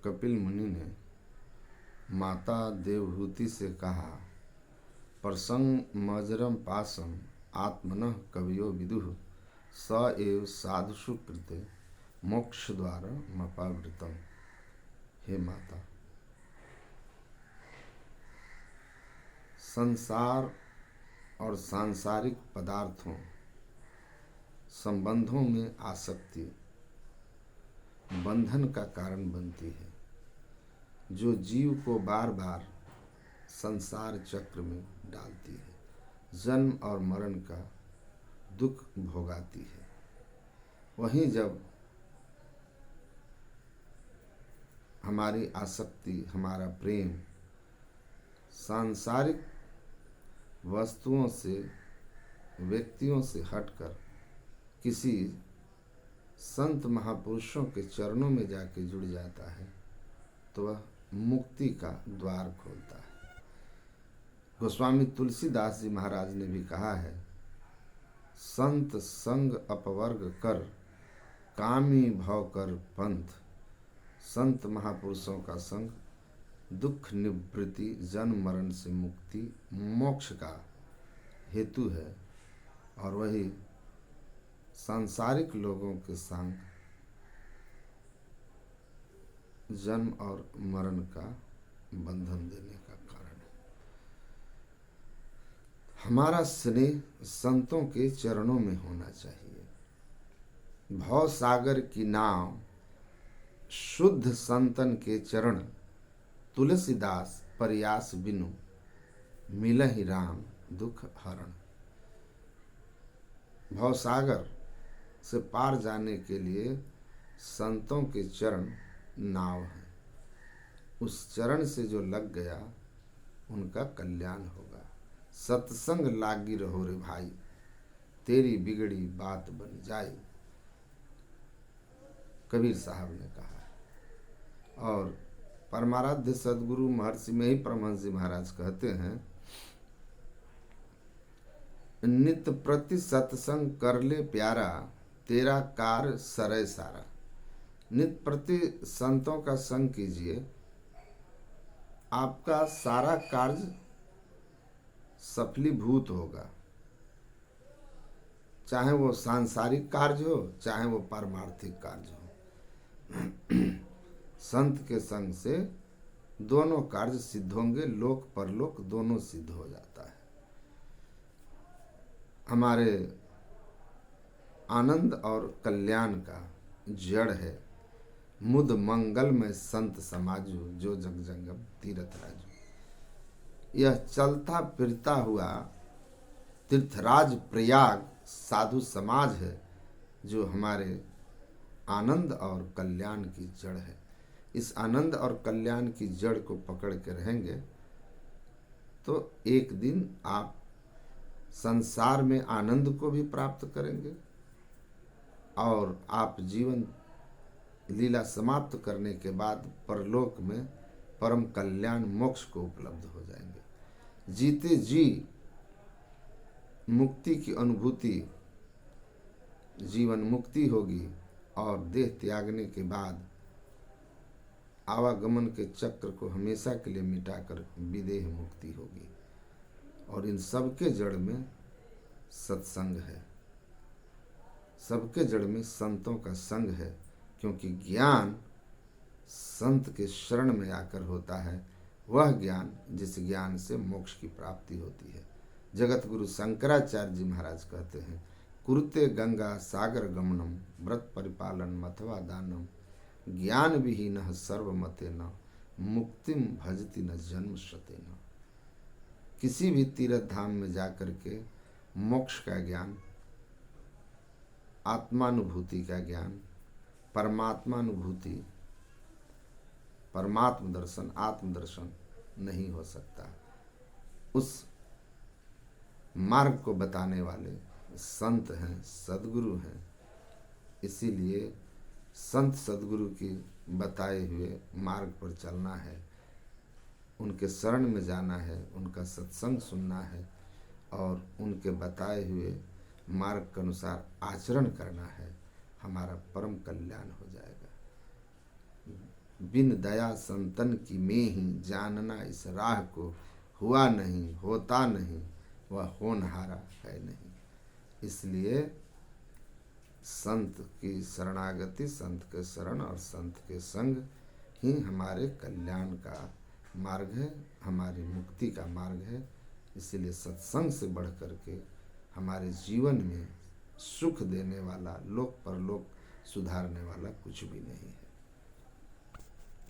कपिल मुनि ने माता देवहूति से कहा, प्रसंग मजरम पासम आत्मनः कवियो विदुः स एव साधुषु कृते मोक्ष द्वार मपावृतम। हे माता, संसार और सांसारिक पदार्थों संबंधों में आसक्ति बंधन का कारण बनती है, जो जीव को बार बार संसार चक्र में डालती है, जन्म और मरण का दुख भोगाती है। वहीं जब हमारी आसक्ति, हमारा प्रेम सांसारिक वस्तुओं से, व्यक्तियों से हटकर किसी संत महापुरुषों के चरणों में जाके जुड़ जाता है, तो वह मुक्ति का द्वार खोलता है। गोस्वामी तुलसीदास जी महाराज ने भी कहा है, संत संग अपवर्ग कर कामी भव कर पंथ। संत महापुरुषों का संग दुख निवृत्ति, जन्म मरण से मुक्ति, मोक्ष का हेतु है, और वही सांसारिक लोगों के संग जन्म और मरण का बंधन देने का कारण है। हमारा स्नेह संतों के चरणों में होना चाहिए। भव सागर की नाव शुद्ध संतन के चरण, तुलसीदास प्रयास बिनु मिलहि राम दुख हरण। भवसागर से पार जाने के लिए संतों के चरण नाव है। उस चरण से जो लग गया उनका कल्याण होगा। सत्संग लागी रहो रे भाई, तेरी बिगड़ी बात बन जाए, कबीर साहब ने कहा। और परमाराध्य सदगुरु महर्षि में ही परमहंस जी महाराज कहते हैं, नित्य प्रति सत्संग कर ले प्यारा, तेरा कार्य सरय सारा। नित्य प्रति संतों का संग कीजिए, आपका सारा कार्य सफलीभूत होगा, चाहे वो सांसारिक कार्य हो, चाहे वो पारमार्थिक कार्य हो। संत के संग से दोनों कार्य सिद्ध होंगे, लोक परलोक दोनों सिद्ध हो जाता है। हमारे आनंद और कल्याण का जड़ है मुद मंगल में संत समाजू, जो जग जंगम तीरथ राजू। यह चलता फिरता हुआ तीर्थराज प्रयाग साधु समाज है, जो हमारे आनंद और कल्याण की जड़ है। इस आनंद और कल्याण की जड़ को पकड़ के रहेंगे तो एक दिन आप संसार में आनंद को भी प्राप्त करेंगे, और आप जीवन लीला समाप्त करने के बाद परलोक में परम कल्याण मोक्ष को उपलब्ध हो जाएंगे। जीते जी मुक्ति की अनुभूति, जीवन मुक्ति होगी, और देह त्यागने के बाद आवागमन के चक्र को हमेशा के लिए मिटाकर विदेह मुक्ति होगी। और इन सबके जड़ में सत्संग है, सबके जड़ में संतों का संग है, क्योंकि ज्ञान संत के शरण में आकर होता है, वह ज्ञान जिस ज्ञान से मोक्ष की प्राप्ति होती है। जगत गुरु शंकराचार्य जी महाराज कहते हैं, कुरुते गंगा सागर गमनम व्रत परिपालन मथवा दानम ज्ञान विहीन सर्वमते न मुक्तिम भजति न जन्म शते न। किसी भी तीर्थ धाम में जाकर के मोक्ष का ज्ञान, आत्मानुभूति का ज्ञान, परमात्मानुभूति, परमात्म दर्शन, आत्मदर्शन नहीं हो सकता। उस मार्ग को बताने वाले संत हैं, सद्गुरु हैं। इसीलिए संत सद्गुरु की बताए हुए मार्ग पर चलना है, उनके शरण में जाना है, उनका सत्संग सुनना है, और उनके बताए हुए मार्ग के अनुसार आचरण करना है। हमारा परम कल्याण हो जाएगा। बिन दया संतन की में ही जानना इस राह को हुआ नहीं, होता नहीं, वह होनहारा है नहीं। इसलिए संत की शरणागति, संत के शरण और संत के संग ही हमारे कल्याण का मार्ग है, हमारी मुक्ति का मार्ग है। इसलिए सत्संग से बढ़ कर के हमारे जीवन में सुख देने वाला, लोक परलोक सुधारने वाला कुछ भी नहीं है।